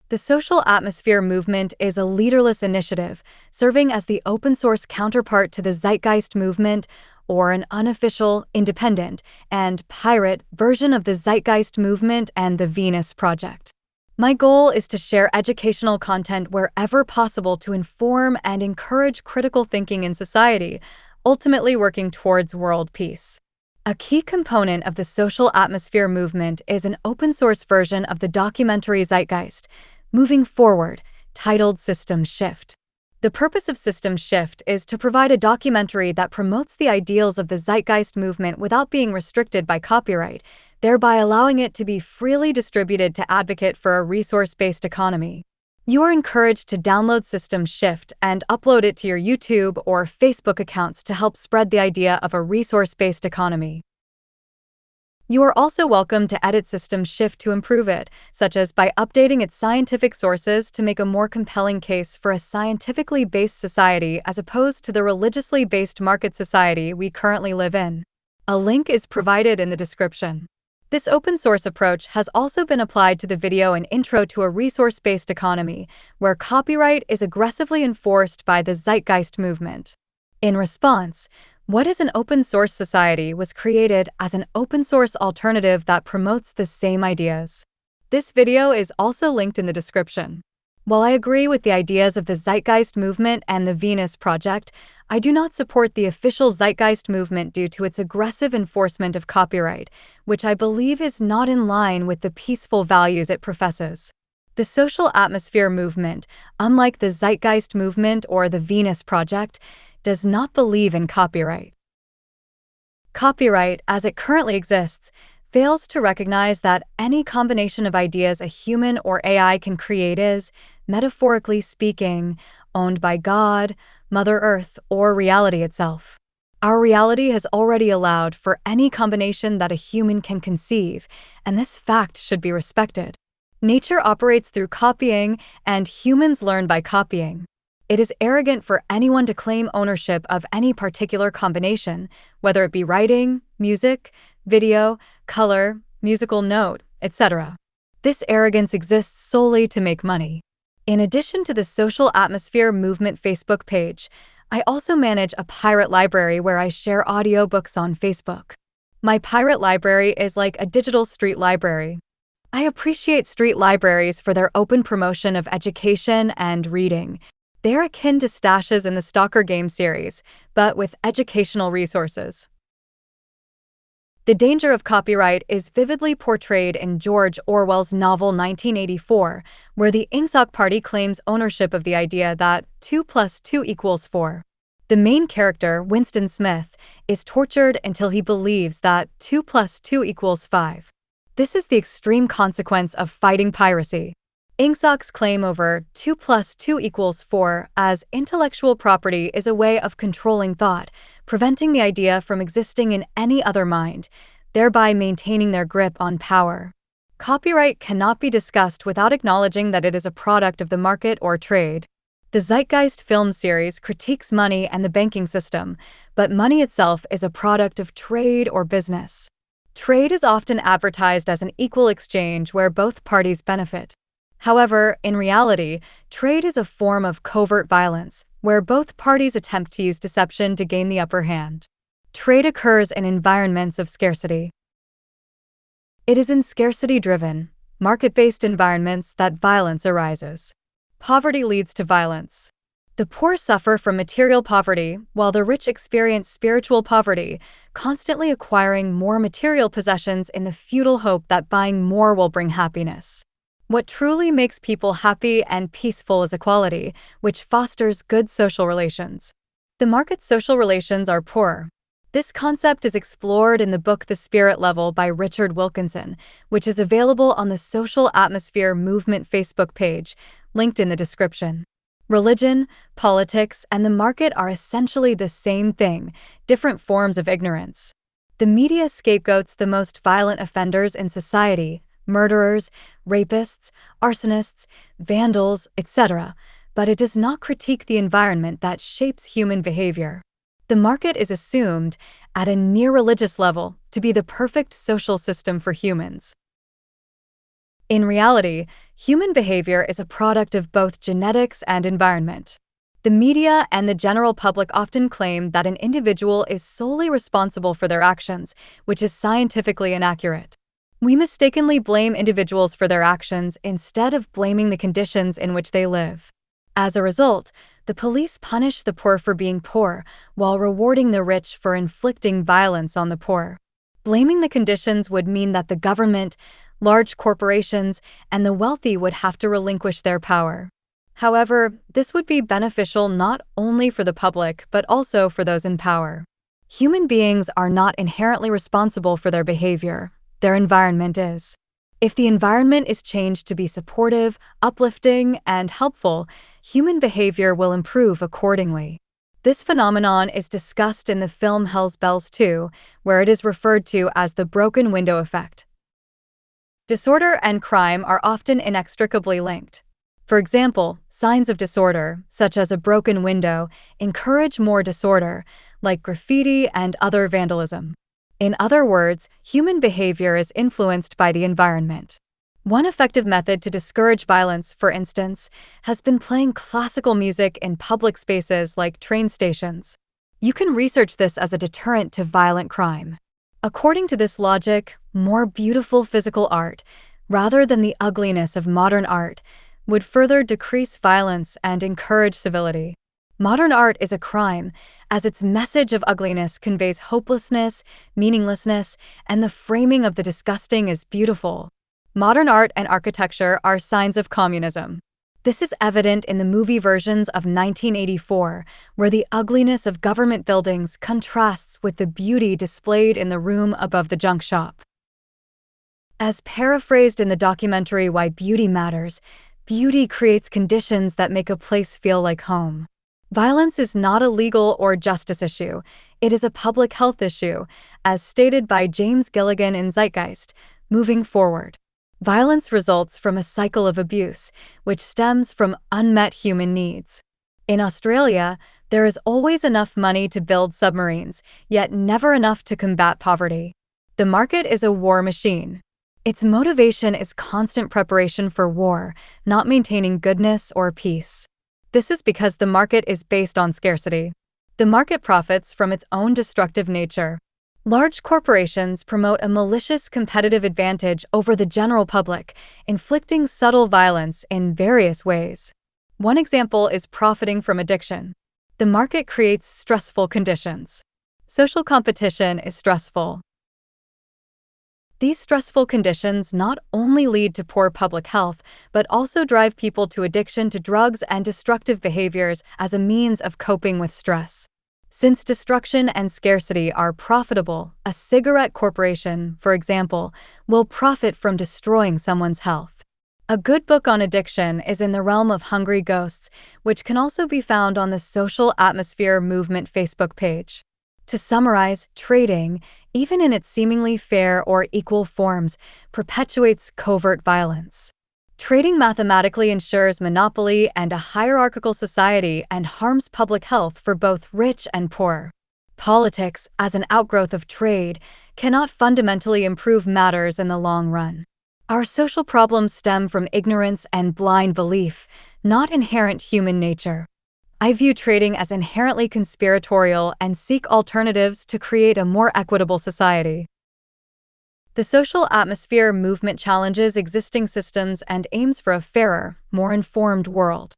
The social atmosphere movement is a leaderless initiative, serving as the open-source counterpart to the Zeitgeist movement, or an unofficial, independent, and pirate version of the Zeitgeist movement and the Venus Project. My goal is to share educational content wherever possible to inform and encourage critical thinking in society, ultimately working towards world peace. A key component of the social atmosphere movement is an open-source version of the documentary Zeitgeist, Moving Forward, titled System Shift. The purpose of System Shift is to provide a documentary that promotes the ideals of the Zeitgeist movement without being restricted by copyright, thereby allowing it to be freely distributed to advocate for a resource-based economy. You are encouraged to download System Shift and upload it to your YouTube or Facebook accounts to help spread the idea of a resource-based economy. You are also welcome to edit System Shift to improve it, such as by updating its scientific sources to make a more compelling case for a scientifically based society as opposed to the religiously based market society we currently live in. A link is provided in the description. This open-source approach has also been applied to the video and intro to a resource-based economy, where copyright is aggressively enforced by the Zeitgeist movement. In response, What is an Open-Source Society was created as an open-source alternative that promotes the same ideas. This video is also linked in the description. While I agree with the ideas of the Zeitgeist movement and the Venus Project, I do not support the official Zeitgeist movement due to its aggressive enforcement of copyright, which I believe is not in line with the peaceful values it professes. The social atmosphere movement, unlike the Zeitgeist movement or the Venus Project, does not believe in copyright. Copyright, as it currently exists, fails to recognize that any combination of ideas a human or AI can create is, metaphorically speaking, owned by God, Mother Earth, or reality itself. Our reality has already allowed for any combination that a human can conceive, and this fact should be respected. Nature operates through copying, and humans learn by copying. It is arrogant for anyone to claim ownership of any particular combination, whether it be writing, music, video, color, musical note, etc. This arrogance exists solely to make money. In addition to the Social Atmosphere Movement Facebook page, I also manage a pirate library where I share audiobooks on Facebook. My pirate library is like a digital street library. I appreciate street libraries for their open promotion of education and reading. They are akin to stashes in the Stalker game series, but with educational resources. The danger of copyright is vividly portrayed in George Orwell's novel 1984, where the Ingsoc Party claims ownership of the idea that 2 + 2 = 4. The main character, Winston Smith, is tortured until he believes that 2 + 2 = 5. This is the extreme consequence of fighting piracy. Ingsoc's claim over 2 + 2 = 4 as intellectual property is a way of controlling thought, preventing the idea from existing in any other mind, thereby maintaining their grip on power. Copyright cannot be discussed without acknowledging that it is a product of the market or trade. The Zeitgeist film series critiques money and the banking system, but money itself is a product of trade or business. Trade is often advertised as an equal exchange where both parties benefit. However, in reality, trade is a form of covert violence, where both parties attempt to use deception to gain the upper hand. Trade occurs in environments of scarcity. It is in scarcity-driven, market-based environments that violence arises. Poverty leads to violence. The poor suffer from material poverty, while the rich experience spiritual poverty, constantly acquiring more material possessions in the futile hope that buying more will bring happiness. What truly makes people happy and peaceful is equality, which fosters good social relations. The market's social relations are poor. This concept is explored in the book The Spirit Level by Richard Wilkinson, which is available on the Social Atmosphere Movement Facebook page, linked in the description. Religion, politics, and the market are essentially the same thing, different forms of ignorance. The media scapegoats the most violent offenders in society, murderers, rapists, arsonists, vandals, etc., but it does not critique the environment that shapes human behavior. The market is assumed, at a near-religious level, to be the perfect social system for humans. In reality, human behavior is a product of both genetics and environment. The media and the general public often claim that an individual is solely responsible for their actions, which is scientifically inaccurate. We mistakenly blame individuals for their actions instead of blaming the conditions in which they live. As a result, the police punish the poor for being poor, while rewarding the rich for inflicting violence on the poor. Blaming the conditions would mean that the government, large corporations, and the wealthy would have to relinquish their power. However, this would be beneficial not only for the public but also for those in power. Human beings are not inherently responsible for their behavior. Their environment is. If the environment is changed to be supportive, uplifting, and helpful, human behavior will improve accordingly. This phenomenon is discussed in the film Hell's Bells 2, where it is referred to as the broken window effect. Disorder and crime are often inextricably linked. For example, signs of disorder, such as a broken window, encourage more disorder, like graffiti and other vandalism. In other words, human behavior is influenced by the environment. One effective method to discourage violence, for instance, has been playing classical music in public spaces like train stations. You can research this as a deterrent to violent crime. According to this logic, more beautiful physical art, rather than the ugliness of modern art, would further decrease violence and encourage civility. Modern art is a crime, as its message of ugliness conveys hopelessness, meaninglessness, and the framing of the disgusting as beautiful. Modern art and architecture are signs of communism. This is evident in the movie versions of 1984, where the ugliness of government buildings contrasts with the beauty displayed in the room above the junk shop. As paraphrased in the documentary Why Beauty Matters, beauty creates conditions that make a place feel like home. Violence is not a legal or justice issue, it is a public health issue, as stated by James Gilligan in Zeitgeist. Moving forward, violence results from a cycle of abuse, which stems from unmet human needs. In Australia, there is always enough money to build submarines, yet never enough to combat poverty. The market is a war machine. Its motivation is constant preparation for war, not maintaining goodness or peace. This is because the market is based on scarcity. The market profits from its own destructive nature. Large corporations promote a malicious competitive advantage over the general public, inflicting subtle violence in various ways. One example is profiting from addiction. The market creates stressful conditions. Social competition is stressful. These stressful conditions not only lead to poor public health, but also drive people to addiction to drugs and destructive behaviors as a means of coping with stress. Since destruction and scarcity are profitable, a cigarette corporation, for example, will profit from destroying someone's health. A good book on addiction is In the Realm of Hungry Ghosts, which can also be found on the Social Atmosphere Movement Facebook page. To summarize, trading, even in its seemingly fair or equal forms, perpetuates covert violence. Trading mathematically ensures monopoly and a hierarchical society and harms public health for both rich and poor. Politics, as an outgrowth of trade, cannot fundamentally improve matters in the long run. Our social problems stem from ignorance and blind belief, not inherent human nature. I view trading as inherently conspiratorial and seek alternatives to create a more equitable society. The Social Atmosphere Movement challenges existing systems and aims for a fairer, more informed world.